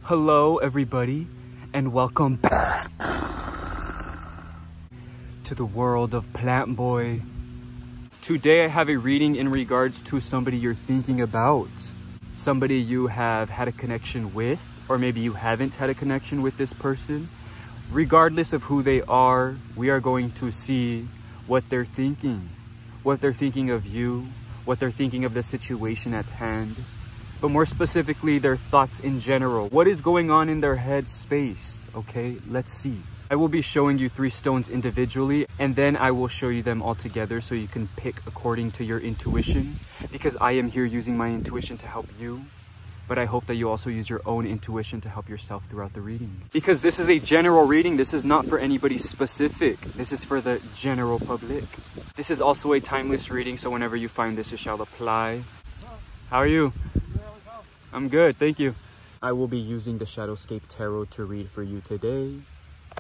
Hello everybody, and welcome back to the world of Plantboi. Today I have a reading in regards to somebody you're thinking about, somebody you have had a connection with, or maybe you haven't had a connection with this person. Regardless of who they are, we are going to see what they're thinking of you, what they're thinking of the situation at hand, but more specifically, their thoughts in general. What is going on in their head space? Okay, let's see. I will be showing you 3 stones individually, and then I will show you them all together so you can pick according to your intuition, because I am here using my intuition to help you, but I hope that you also use your own intuition to help yourself throughout the reading. Because this is a general reading, this is not for anybody specific. This is for the general public. This is also a timeless reading, so whenever you find this, it shall apply. How are you? I'm good, thank you. I will be using the Shadowscape Tarot to read for you today.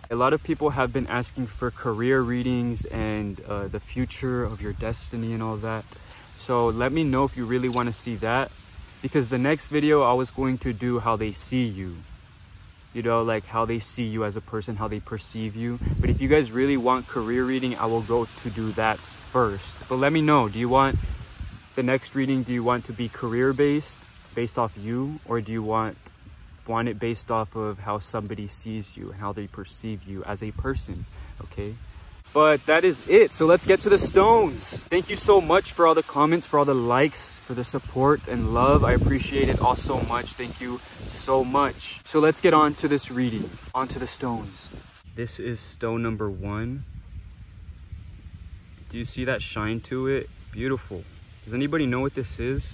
A lot of people have been asking for career readings and the future of your destiny and all that. So let me know if you really want to see that, because the next video I was going to do how they see you. You know, like how they see you as a person, how they perceive you. But if you guys really want career reading, I will go to do that first. But let me know, do you want the next reading, do you want to be career based off you, or do you want it based off of how somebody sees you and how they perceive you as a person? Okay, but that is it. So let's get to the stones. Thank you so much for all the comments, for all the likes, for the support and love. I appreciate it all so much. Thank you so much. So let's get on to this reading, onto the stones. This is stone number 1. Do you see that shine to it? Beautiful. Does anybody know what this is?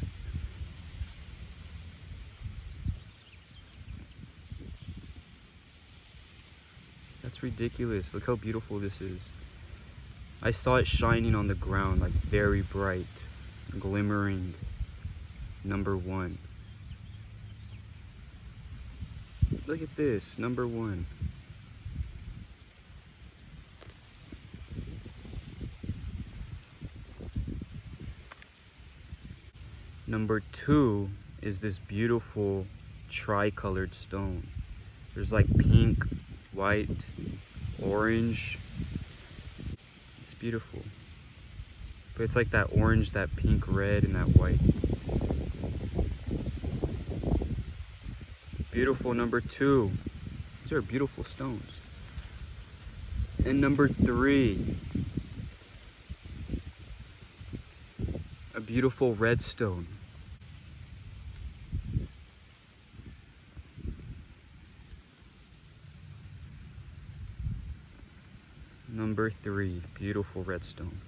That's ridiculous. Look how beautiful this is. I saw it shining on the ground, like very bright, glimmering. Number 1. Look at this, number 1. Number 2 is this beautiful tri-colored stone. There's like pink, white, orange. It's beautiful. But it's like that orange, that pink, red, and that white. Beautiful, number 2. These are beautiful stones. And number 3. A beautiful red stone. Number 3, beautiful redstone.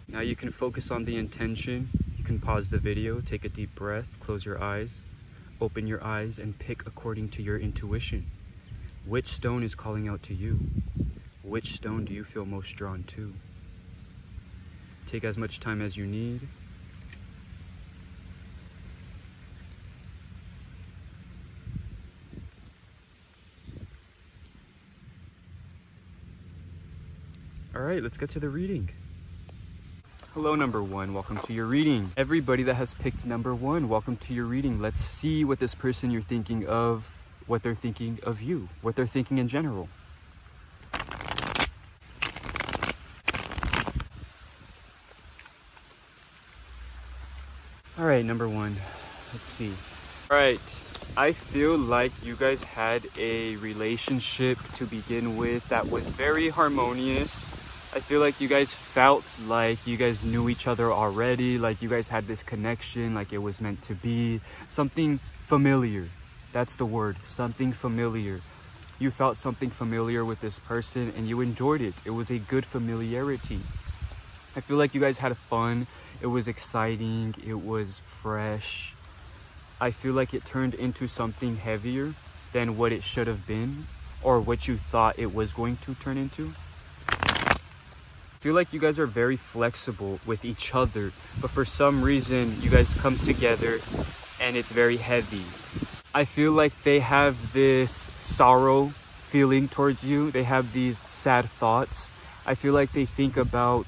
Now you can focus on the intention. You can pause the video, take a deep breath, close your eyes, open your eyes, and pick according to your intuition. Which stone is calling out to you? Which stone do you feel most drawn to? Take as much time as you need. All right, let's get to the reading. Hello, number 1. Welcome to your reading. Everybody that has picked number 1, welcome to your reading. Let's see what this person you're thinking of, what they're thinking of you, what they're thinking in general. All right, number 1. Let's see. All right. I feel like you guys had a relationship to begin with that was very harmonious. I feel like you guys felt like you guys knew each other already, like you guys had this connection, like it was meant to be. Something familiar. That's the word, something familiar. You felt something familiar with this person and you enjoyed it. It was a good familiarity. I feel like you guys had fun. It was exciting. It was fresh. I feel like it turned into something heavier than what it should have been, or what you thought it was going to turn into. I feel like you guys are very flexible with each other, but for some reason you guys come together and it's very heavy. I feel like they have this sorrow feeling towards you. They have these sad thoughts. I feel like they think about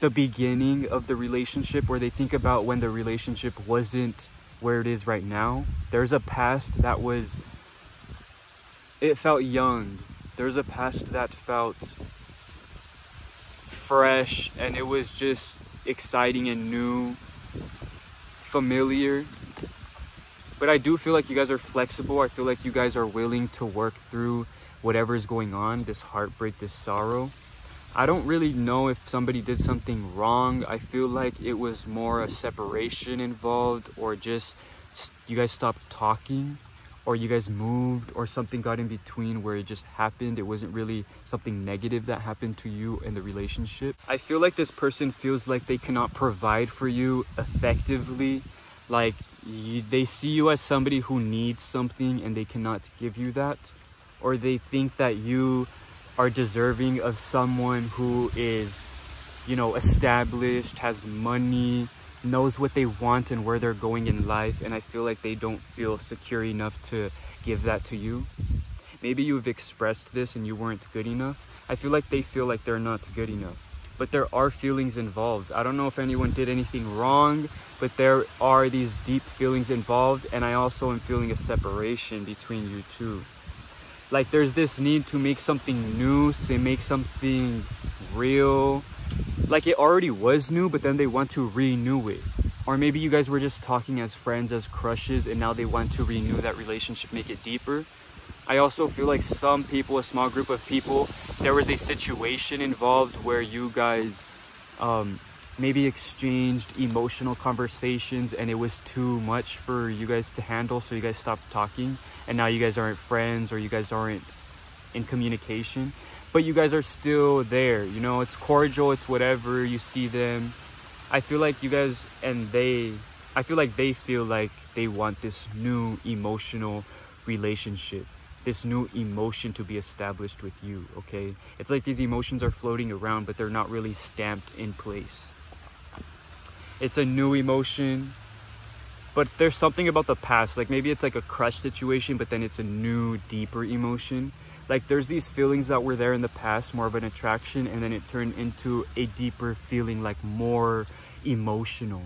the beginning of the relationship, where they think about when the relationship wasn't where it is right now. There's a past that was, it felt young. There's a past that felt fresh, and it was just exciting and new, familiar. But I do feel like you guys are flexible. I feel like you guys are willing to work through whatever is going on, this heartbreak, this sorrow. I don't really know if somebody did something wrong. I feel like it was more a separation involved, or just you guys stopped talking, or you guys moved, or something got in between where it just happened. It wasn't really something negative that happened to you in the relationship. I feel like this person feels like they cannot provide for you effectively. Like they see you as somebody who needs something and they cannot give you that. Or they think that you are deserving of someone who is, you know, established, has money, knows what they want and where they're going in life. And I feel like they don't feel secure enough to give that to you. Maybe you've expressed this and you weren't good enough. I feel like they feel like they're not good enough. But there are feelings involved. I don't know if anyone did anything wrong, but there are these deep feelings involved. And I also am feeling a separation between you two. Like there's this need to make something new, to make something real. Like it already was new, but then they want to renew it. Or maybe you guys were just talking as friends, as crushes, and now they want to renew that relationship, make it deeper. I also feel like some people, a small group of people, there was a situation involved where you guys maybe exchanged emotional conversations and it was too much for you guys to handle, so you guys stopped talking, and now you guys aren't friends, or you guys aren't in communication, but you guys are still there, you know, it's cordial, it's whatever, you see them. I feel like you guys and they, I feel like they feel like they want this new emotional relationship, this new emotion to be established with you, okay? It's like these emotions are floating around, but they're not really stamped in place. It's a new emotion, but there's something about the past. Like maybe it's like a crush situation, but then it's a new, deeper emotion. Like there's these feelings that were there in the past, more of an attraction, and then it turned into a deeper feeling, like more emotional.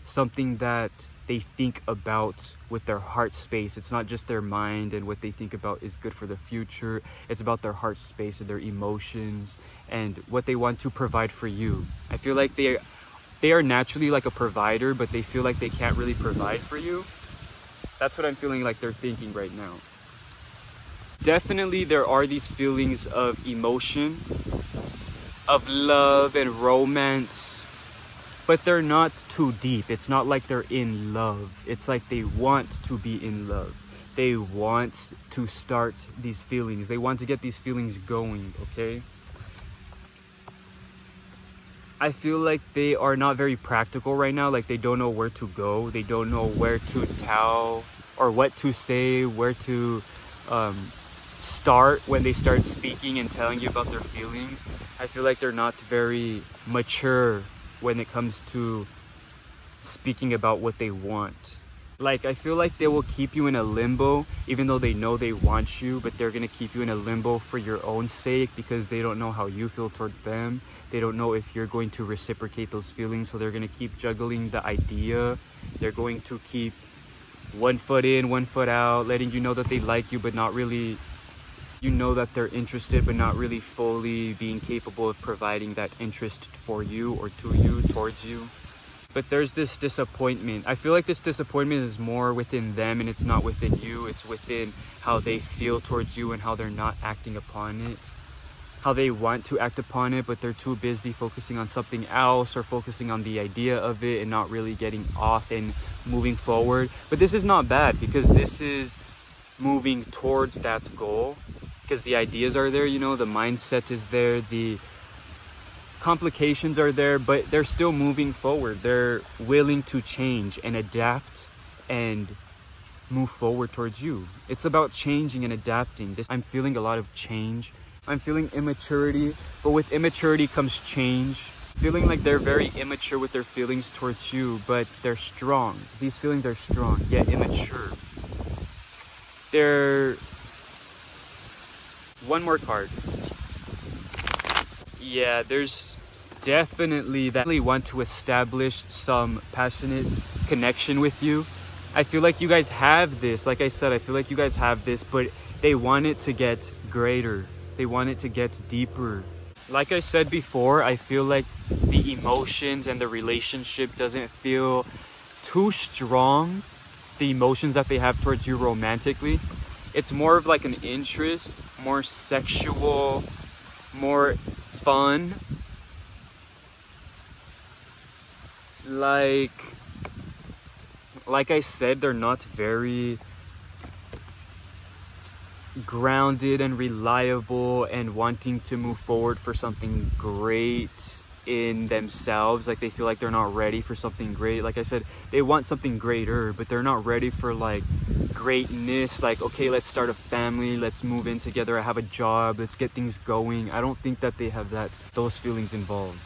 Something that they think about with their heart space. It's not just their mind and what they think about is good for the future. It's about their heart space and their emotions and what they want to provide for you. I feel like they are naturally like a provider, but they feel like they can't really provide for you. That's what I'm feeling like they're thinking right now. Definitely there are these feelings of emotion, of love and romance, but they're not too deep. It's not like they're in love. It's like they want to be in love. They want to start these feelings. They want to get these feelings going, okay? I feel like they are not very practical right now. Like they don't know where to go. They don't know where to tell or what to say, where to start when they start speaking and telling you about their feelings. I feel like they're not very mature when it comes to speaking about what they want. Like I feel like they will keep you in a limbo, even though they know they want you, but they're gonna keep you in a limbo for your own sake, because they don't know how you feel toward them. They don't know if you're going to reciprocate those feelings, so they're gonna keep juggling the idea. They're going to keep one foot in, one foot out, letting you know that they like you, but not really, you know that they're interested, but not really fully being capable of providing that interest for you or to you, towards you. But there's this disappointment. I feel like this disappointment is more within them and it's not within you. It's within how they feel towards you and how they're not acting upon it. How they want to act upon it, but they're too busy focusing on something else or focusing on the idea of it and not really getting off and moving forward. But this is not bad, because this is moving towards that goal, because the ideas are there, you know, the mindset is there, the complications are there, but they're still moving forward. They're willing to change and adapt and move forward towards you. It's about changing and adapting. I'm feeling a lot of change. I'm feeling immaturity, but with immaturity comes change. Feeling like they're very immature with their feelings towards you, but they're strong. These feelings are strong, yet immature. They're... One more card. Yeah, there's definitely that they want to establish some passionate connection with you. I feel like you guys have this. Like I said, I feel like you guys have this, but they want it to get greater. They want it to get deeper. Like I said before, I feel like the emotions and the relationship doesn't feel too strong. The emotions that they have towards you romantically, it's more of like an interest, more sexual, more fun. Like I said, they're not very grounded and reliable and wanting to move forward for something great in themselves. Like they feel like they're not ready for something great. Like I said, they want something greater, but they're not ready for like greatness. Like, okay, let's start a family, let's move in together, I have a job, let's get things going. I don't think that they have those feelings involved.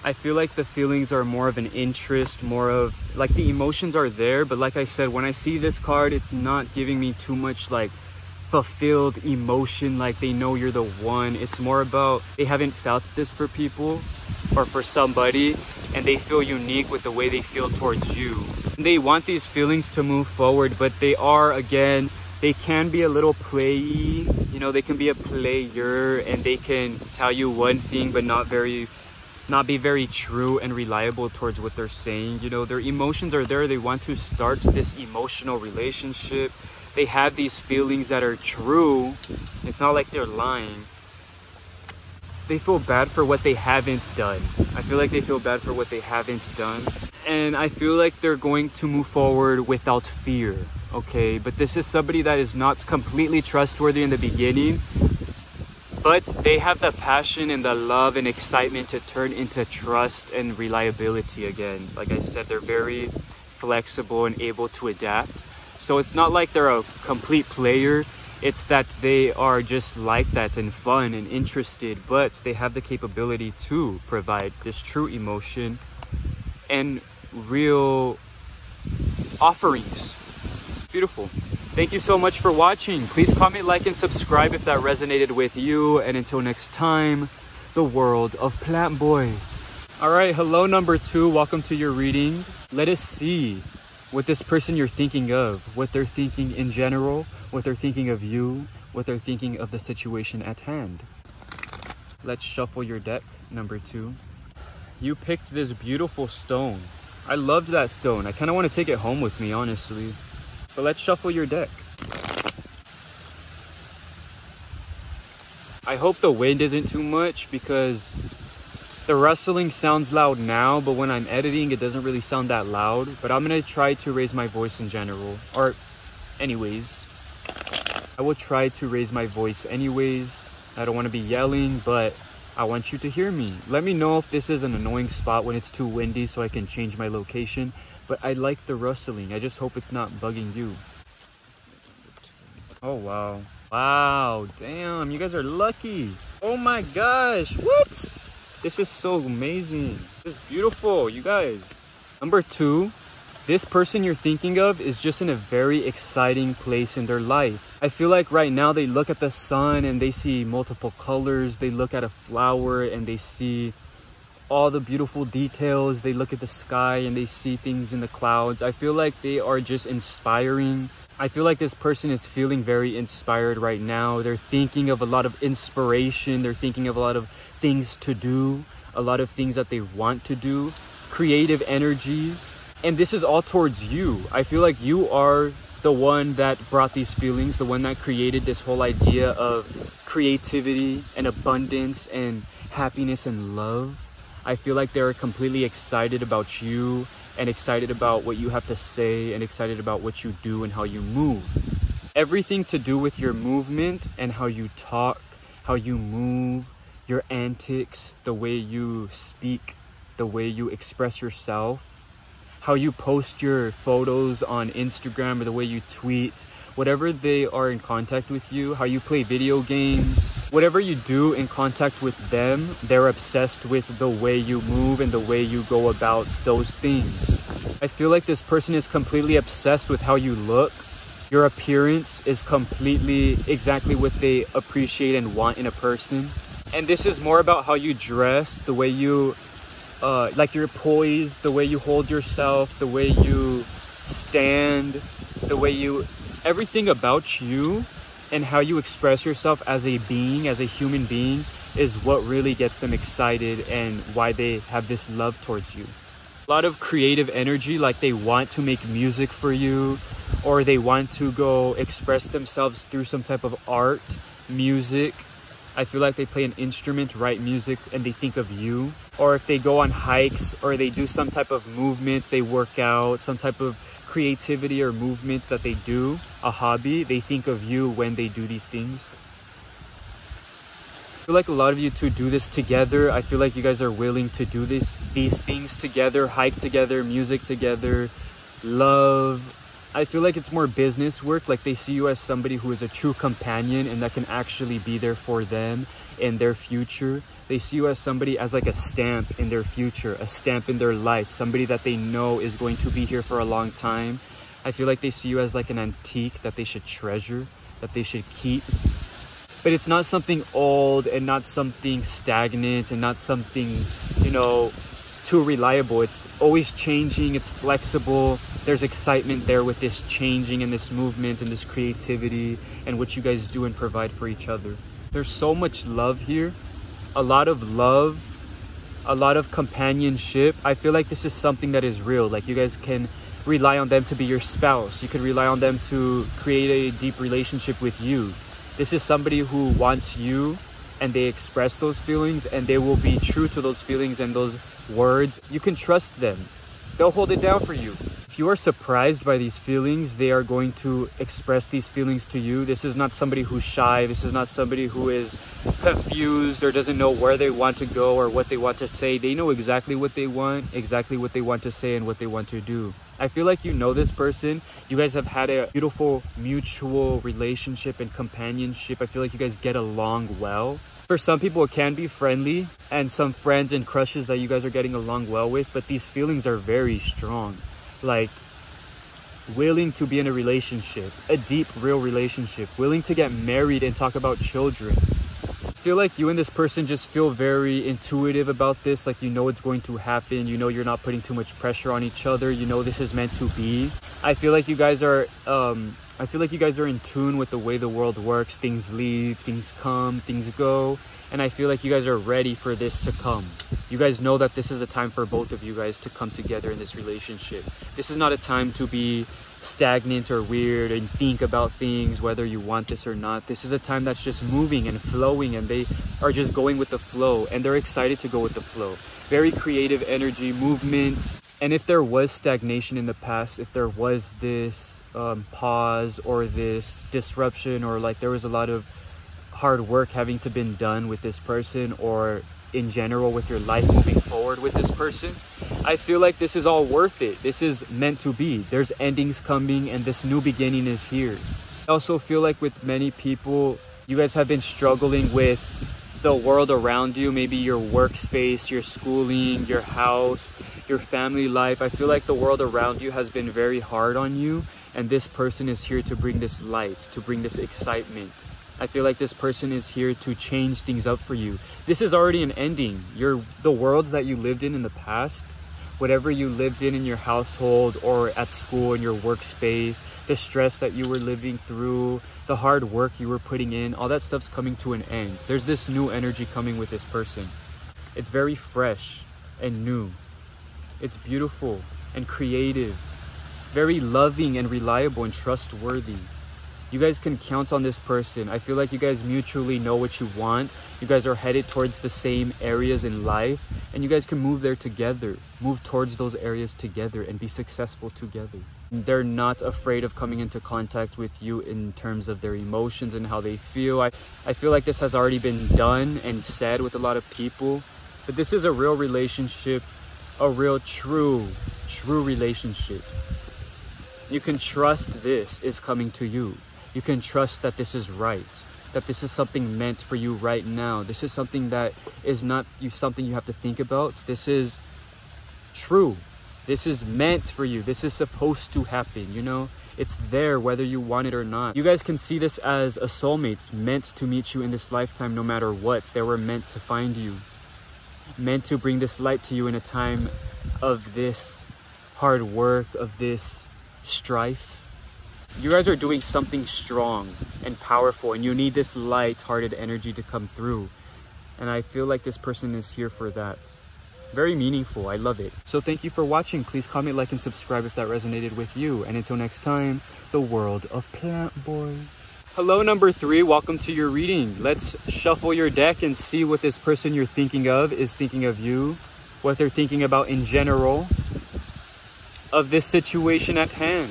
I feel like the feelings are more of an interest, more of like the emotions are there, but like I said, when I see this card, it's not giving me too much like fulfilled emotion, like they know you're the one. It's more about they haven't felt this for people or for somebody, and they feel unique with the way they feel towards you. They want these feelings to move forward, but they are, again, they can be a little playy, you know, they can be a player, and they can tell you one thing but not be very true and reliable towards what they're saying. You know, their emotions are there. They want to start this emotional relationship. They have these feelings that are true. It's not like they're lying. They feel bad for what they haven't done. I feel like they feel bad for what they haven't done. And I feel like they're going to move forward without fear, okay? But this is somebody that is not completely trustworthy in the beginning, but they have the passion and the love and excitement to turn into trust and reliability again. Like I said, they're very flexible and able to adapt. So it's not like they're a complete player. It's that they are just like that and fun and interested, but they have the capability to provide this true emotion and real offerings. Beautiful. Thank you so much for watching. Please comment, like, and subscribe if that resonated with you. And until next time, the world of Plantboi. All right, hello number 2. Welcome to your reading. Let us see what this person you're thinking of, what they're thinking in general, what they're thinking of you, what they're thinking of the situation at hand. Let's shuffle your deck, number 2. You picked this beautiful stone. I loved that stone. I kind of want to take it home with me, honestly. But let's shuffle your deck. I hope the wind isn't too much because the rustling sounds loud now, but when I'm editing, it doesn't really sound that loud. But I'm going to try to raise my voice in general. Or anyways, I will try to raise my voice anyways. I don't want to be yelling, but I want you to hear me. Let me know if this is an annoying spot when it's too windy so I can change my location. But I like the rustling. I just hope it's not bugging you. Oh, wow. Wow, damn, you guys are lucky. Oh my gosh, what? This is so amazing. This is beautiful, you guys. Number 2, this person you're thinking of is just in a very exciting place in their life. I feel like right now they look at the sun and they see multiple colors. They look at a flower and they see all the beautiful details. They look at the sky and they see things in the clouds. I feel like they are just inspiring. I feel like this person is feeling very inspired right now. They're thinking of a lot of inspiration. They're thinking of a lot of things to do, a lot of things that they want to do, creative energies. And this is all towards you. I feel like you are the one that brought these feelings, the one that created this whole idea of creativity and abundance and happiness and love. I feel like they're completely excited about you and excited about what you have to say and excited about what you do and how you move. Everything to do with your movement and how you talk, how you move, your antics, the way you speak, the way you express yourself, how you post your photos on Instagram or the way you tweet, whatever they are in contact with you, how you play video games, whatever you do in contact with them, they're obsessed with the way you move and the way you go about those things. I feel like this person is completely obsessed with how you look. Your appearance is completely exactly what they appreciate and want in a person. And this is more about how you dress, the way you, like your poise, the way you hold yourself, the way you stand, the way you, everything about you and how you express yourself as a being, as a human being, is what really gets them excited and why they have this love towards you. A lot of creative energy, like they want to make music for you, or they want to go express themselves through some type of art, music. I feel like they play an instrument, write music, and they think of you. Or if they go on hikes, or they do some type of movements, they work out, some type of creativity or movements that they do, a hobby, they think of you when they do these things. I feel like a lot of you two do this together. I feel like you guys are willing to do these things together, hike together, music together, love. I feel like it's more business work. Like they see you as somebody who is a true companion and that can actually be there for them in their future. They see you as somebody as like a stamp in their future, a stamp in their life, somebody that they know is going to be here for a long time. I feel like they see you as like an antique that they should treasure, that they should keep. But it's not something old and not something stagnant and not something, you know, too reliable. It's always changing, it's flexible. There's excitement there with this changing and this movement and this creativity and what you guys do and provide for each other. There's so much love here, a lot of love, a lot of companionship. I feel like this is something that is real. Like you guys can rely on them to be your spouse. You could rely on them to create a deep relationship with you. This is somebody who wants you and they express those feelings and they will be true to those feelings and those words. You can trust them. They'll hold it down for you. If you are surprised by these feelings, they are going to express these feelings to you. This is not somebody who's shy. This is not somebody who is confused or doesn't know where they want to go or what they want to say. They know exactly what they want to say and what they want to do. I feel like you know this person. You guys have had a beautiful mutual relationship and companionship. I feel like you guys get along well. For some people, it can be friendly and some friends and crushes that you guys are getting along well with, but these feelings are very strong. Like willing to be in a relationship, a deep, real relationship, willing to get married and talk about children. I feel like you and this person just feel very intuitive about this. Like you know it's going to happen. You know you're not putting too much pressure on each other. You know this is meant to be. I feel like you guys are in tune with the way the world works. Things leave, things come, things go. And I feel like you guys are ready for this to come. You guys know that this is a time for both of you guys to come together in this relationship. This is not a time to be stagnant or weird and think about things, whether you want this or not. This is a time that's just moving and flowing, and they are just going with the flow, and they're excited to go with the flow. Very creative energy, movement. And if there was stagnation in the past, if there was this pause or this disruption, or like there was a lot of hard work having to been done with this person, or in general with your life moving forward with this person, I feel like this is all worth it. This is meant to be. There's endings coming and this new beginning is here. I also feel like with many people, you guys have been struggling with the world around you, maybe your workspace, your schooling, your house, your family life. I feel like the world around you has been very hard on you, and this person is here to bring this light, to bring this excitement. I feel like this person is here to change things up for you. This is already an ending. The worlds that you lived in the past, whatever you lived in your household or at school, in your workspace, the stress that you were living through, the hard work you were putting in, all that stuff's coming to an end. There's this new energy coming with this person. It's very fresh and new. It's beautiful and creative, very loving and reliable and trustworthy. You guys can count on this person. I feel like you guys mutually know what you want. You guys are headed towards the same areas in life, and you guys can move there together, move towards those areas together and be successful together. They're not afraid of coming into contact with you in terms of their emotions and how they feel. I feel like this has already been done and said with a lot of people, but this is a real relationship, a real true relationship. You can trust this is coming to you. You can trust that this is right, that this is something meant for you right now. This is something that is not something you have to think about. This is true. This is meant for you. This is supposed to happen, you know? It's there whether you want it or not. You guys can see this as a soulmate meant to meet you in this lifetime no matter what. They were meant to find you. Meant to bring this light to you in a time of this hard work, of this strife. You guys are doing something strong and powerful, and you need this light-hearted energy to come through. And I feel like this person is here for that. Very meaningful. I love it. So thank you for watching. Please comment, like, and subscribe if that resonated with you. And until next time, the world of Plantboi. Hello, number 3. Welcome to your reading. Let's shuffle your deck and see what this person you're thinking of is thinking of you. What they're thinking about in general of this situation at hand.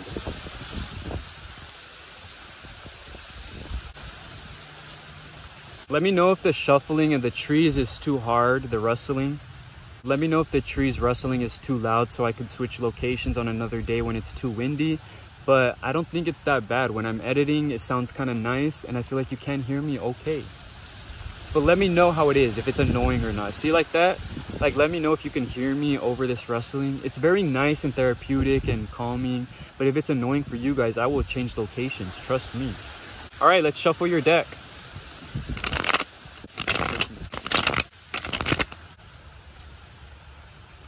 Let me know if the shuffling of the trees is too hard, the rustling. Let me know if the trees rustling is too loud so I can switch locations on another day when it's too windy. But I don't think it's that bad. When I'm editing, it sounds kind of nice and I feel like you can hear me okay. But let me know how it is, if it's annoying or not. See, like that? Like, let me know if you can hear me over this rustling. It's very nice and therapeutic and calming. But if it's annoying for you guys, I will change locations. Trust me. All right, let's shuffle your deck.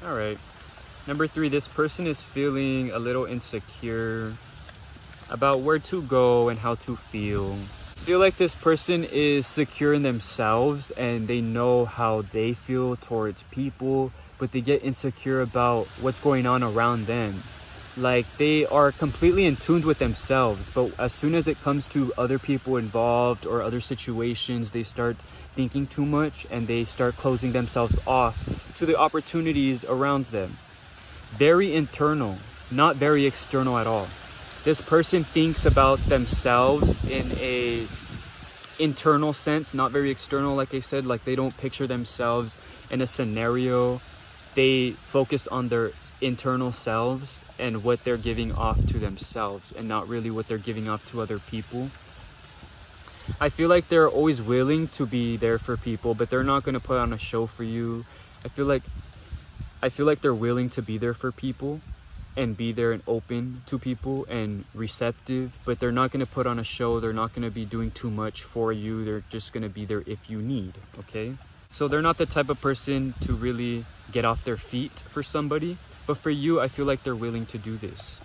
All right, number 3, this person is feeling a little insecure about where to go and how to feel. I feel like this person is secure in themselves and they know how they feel towards people, but they get insecure about what's going on around them. Like, they are completely in tune with themselves, but as soon as it comes to other people involved or other situations, they start thinking too much and they start closing themselves off to the opportunities around them. Very internal, not very external at all. This person thinks about themselves in a internal sense, not very external, like I said. Like, they don't picture themselves in a scenario. They focus on their internal selves and what they're giving off to themselves and not really what they're giving off to other people. I feel like they're always willing to be there for people, but they're not going to put on a show for you. I feel like they're willing to be there for people and be there and open to people and receptive, but they're not going to put on a show. They're not going to be doing too much for you. They're just going to be there if you need, okay? So they're not the type of person to really get off their feet for somebody, but for you, I feel like they're willing to do this.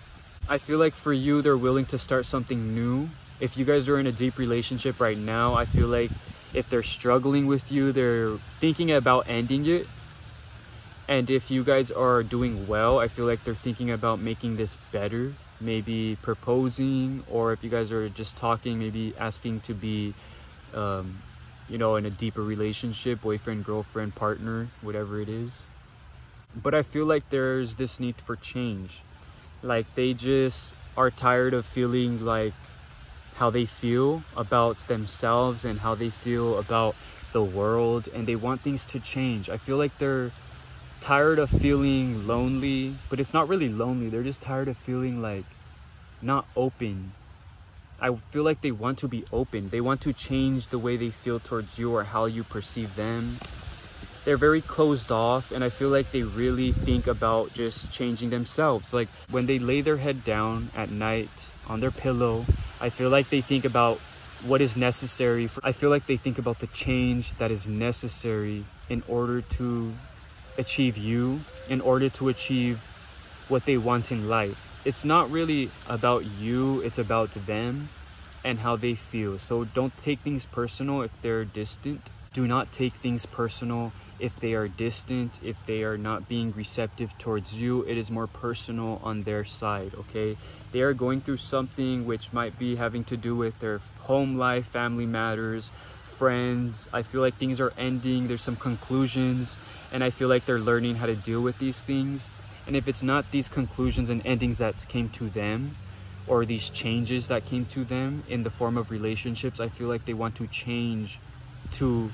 I feel like for you, they're willing to start something new. If you guys are in a deep relationship right now, I feel like if they're struggling with you, they're thinking about ending it. And if you guys are doing well, I feel like they're thinking about making this better, maybe proposing, or if you guys are just talking, maybe asking to be, you know, in a deeper relationship, boyfriend, girlfriend, partner, whatever it is. But I feel like there's this need for change. Like, they just are tired of feeling like how they feel about themselves and how they feel about the world, and they want things to change. I feel like they're tired of feeling lonely, but it's not really lonely. They're just tired of feeling like not open. I feel like they want to be open. They want to change the way they feel towards you or how you perceive them. They're very closed off, and I feel like they really think about just changing themselves. Like, when they lay their head down at night on their pillow, I feel like they think about what is necessary. I feel like they think about the change that is necessary in order to achieve you, in order to achieve what they want in life. It's not really about you, it's about them and how they feel. So don't take things personal if they're distant. Do not take things personal if they are distant, if they are not being receptive towards you. It is more personal on their side, okay? They are going through something which might be having to do with their home life, family matters, friends. I feel like things are ending. There's some conclusions, and I feel like they're learning how to deal with these things. And if it's not these conclusions and endings that came to them, or these changes that came to them in the form of relationships, I feel like they want to change to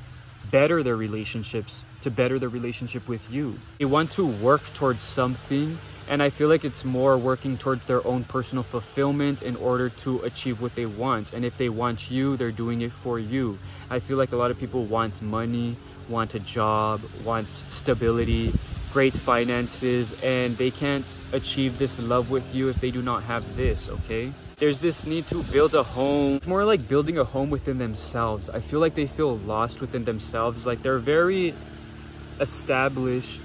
better their relationships, to better their relationship with you. They want to work towards something, and I feel like it's more working towards their own personal fulfillment in order to achieve what they want. And if they want you, they're doing it for you. I feel like a lot of people want money, want a job, want stability, great finances, and they can't achieve this love with you if they do not have this, okay? There's this need to build a home. It's more like building a home within themselves. I feel like they feel lost within themselves. Like they're very established,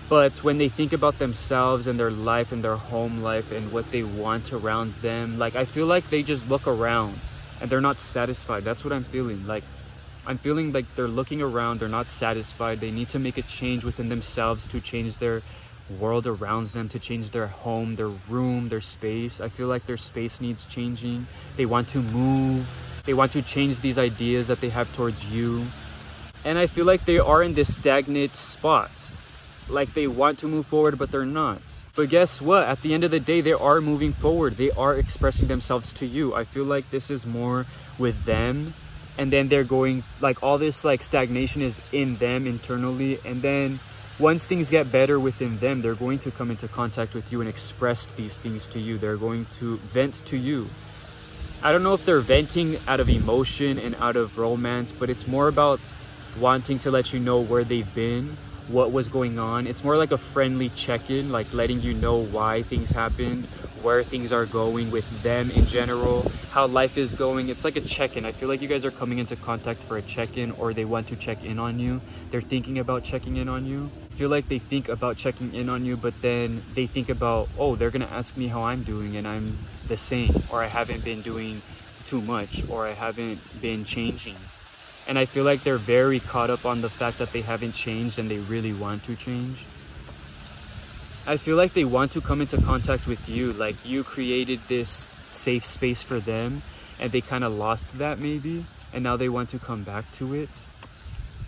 but when they think about themselves and their life and their home life and what they want around them, like I feel like they just look around and they're not satisfied. That's what I'm feeling. Like I'm feeling like they're looking around, they're not satisfied. They need to make a change within themselves to change their world around them, to change their home, their room, their space. I feel like their space needs changing. They want to move. They want to change these ideas that they have towards you. And I feel like they are in this stagnant spot. Like they want to move forward, but they're not. But guess what? At the end of the day, they are moving forward. They are expressing themselves to you. I feel like this is more with them. And then they're going, like all this like stagnation is in them internally. And then once things get better within them, they're going to come into contact with you and express these things to you. They're going to vent to you. I don't know if they're venting out of emotion and out of romance, but it's more about wanting to let you know where they've been, what was going on. It's more like a friendly check-in, like letting you know why things happened, where things are going with them in general, how life is going. It's like a check-in. I feel like you guys are coming into contact for a check-in, or they want to check in on you. They're thinking about checking in on you. I feel like they think about checking in on you, but then they think about, oh, they're gonna ask me how I'm doing and I'm the same, or I haven't been doing too much, or I haven't been changing. And I feel like they're very caught up on the fact that they haven't changed and they really want to change. I feel like they want to come into contact with you. Like you created this safe space for them and they kind of lost that maybe. And now they want to come back to it.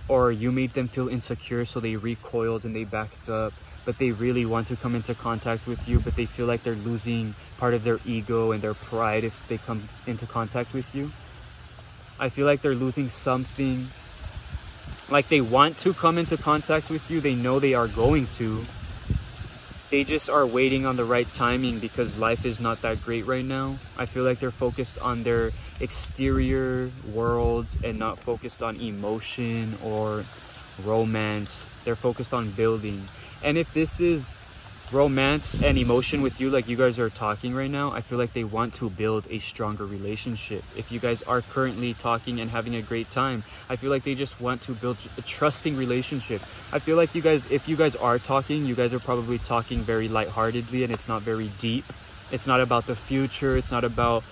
Or you made them feel insecure, so they recoiled and they backed up. But they really want to come into contact with you, but they feel like they're losing part of their ego and their pride if they come into contact with you. I feel like they're losing something. Like they want to come into contact with you. They know they are going to. They just are waiting on the right timing because life is not that great right now. I feel like they're focused on their exterior world and not focused on emotion or romance. They're focused on building. And if this is romance and emotion with you, like you guys are talking right now, I feel like they want to build a stronger relationship. If you guys are currently talking and having a great time, I feel like they just want to build a trusting relationship. I feel like you guys, if you guys are talking, you guys are probably talking very lightheartedly and it's not very deep. It's not about the future. It's not about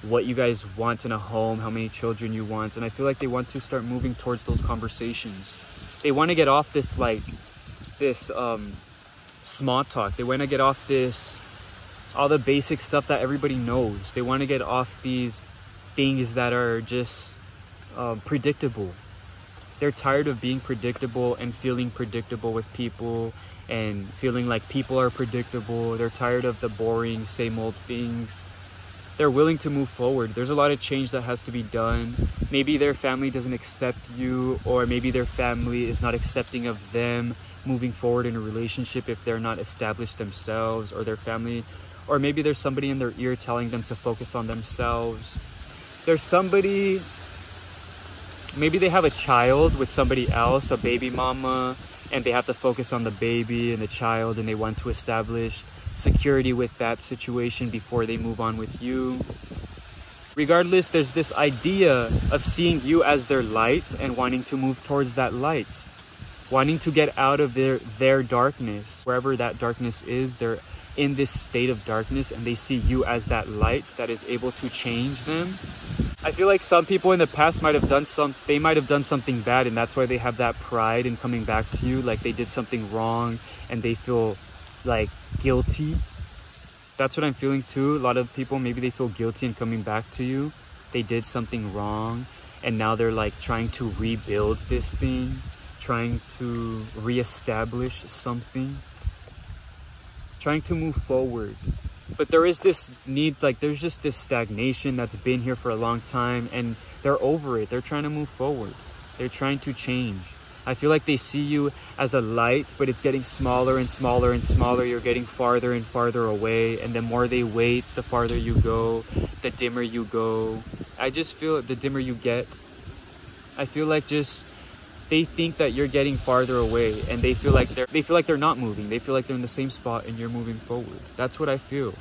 what you guys want in a home, how many children you want. And I feel like they want to start moving towards those conversations. They want to get off this small talk. They want to get off all the basic stuff that everybody knows. They want to get off these things that are just predictable. They're tired of being predictable and feeling predictable with people and feeling like people are predictable. They're tired of the boring, same old things. They're willing to move forward. There's a lot of change that has to be done. Maybe their family doesn't accept you, or maybe their family is not accepting of them moving forward in a relationship if they're not established themselves, or their family, or maybe there's somebody in their ear telling them to focus on themselves. There's somebody, maybe they have a child with somebody else, a baby mama, and they have to focus on the baby and the child, and they want to establish security with that situation before they move on with you. Regardless, there's this idea of seeing you as their light and wanting to move towards that light. Wanting to get out of their darkness. Wherever that darkness is, they're in this state of darkness and they see you as that light that is able to change them. I feel like some people in the past might have done something bad, and that's why they have that pride in coming back to you. Like they did something wrong and they feel like guilty. That's what I'm feeling too. A lot of people, maybe they feel guilty in coming back to you. They did something wrong and now they're like trying to rebuild this thing, trying to reestablish something, trying to move forward. But there is this need, like there's just this stagnation that's been here for a long time and they're over it. They're trying to move forward. They're trying to change. I feel like they see you as a light, but it's getting smaller and smaller and smaller. You're getting farther and farther away. And the more they wait, the farther you go, the dimmer you go. I just feel the dimmer you get. I feel like just they think that you're getting farther away, and they feel like they're not moving. They feel like they're in the same spot and you're moving forward. That's what I feel.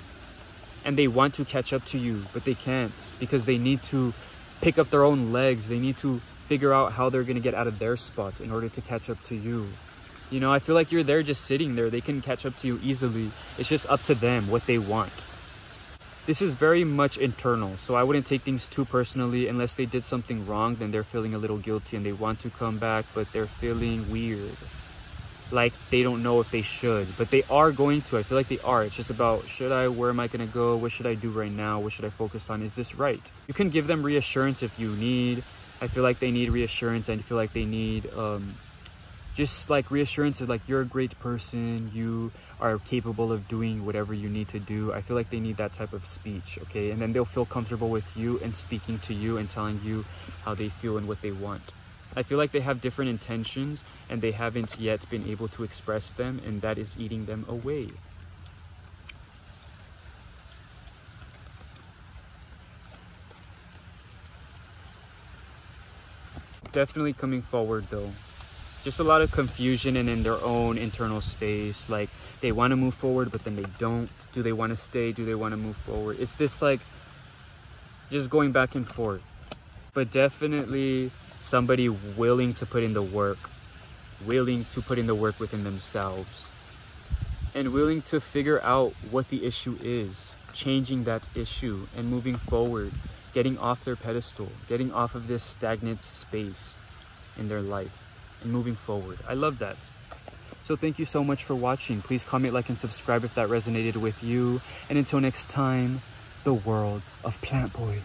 And they want to catch up to you, but they can't, because they need to pick up their own legs. They need to figure out how they're going to get out of their spots in order to catch up to you. You know, I feel like you're there just sitting there. They can catch up to you easily. It's just up to them what they want. This is very much internal, so I wouldn't take things too personally. Unless they did something wrong, then they're feeling a little guilty and they want to come back, but they're feeling weird. Like they don't know if they should, but they are going to. I feel like they are. It's just about, should I? Where am I going to go? What should I do right now? What should I focus on? Is this right? You can give them reassurance if you need. I feel like they need reassurance. I feel like they need just like reassurance of like, you're a great person, you are capable of doing whatever you need to do. I feel like they need that type of speech, okay? And then they'll feel comfortable with you and speaking to you and telling you how they feel and what they want. I feel like they have different intentions and they haven't yet been able to express them, and that is eating them away. Definitely coming forward though. Just a lot of confusion and in their own internal space. Like they want to move forward, but then they don't. Do they want to stay? Do they want to move forward? It's this like just going back and forth. But definitely somebody willing to put in the work, willing to put in the work within themselves, and willing to figure out what the issue is, changing that issue and moving forward, getting off their pedestal, getting off of this stagnant space in their life and moving forward. I love that. So thank you so much for watching. Please comment, like, and subscribe if that resonated with you. And until next time, the world of Plantboi.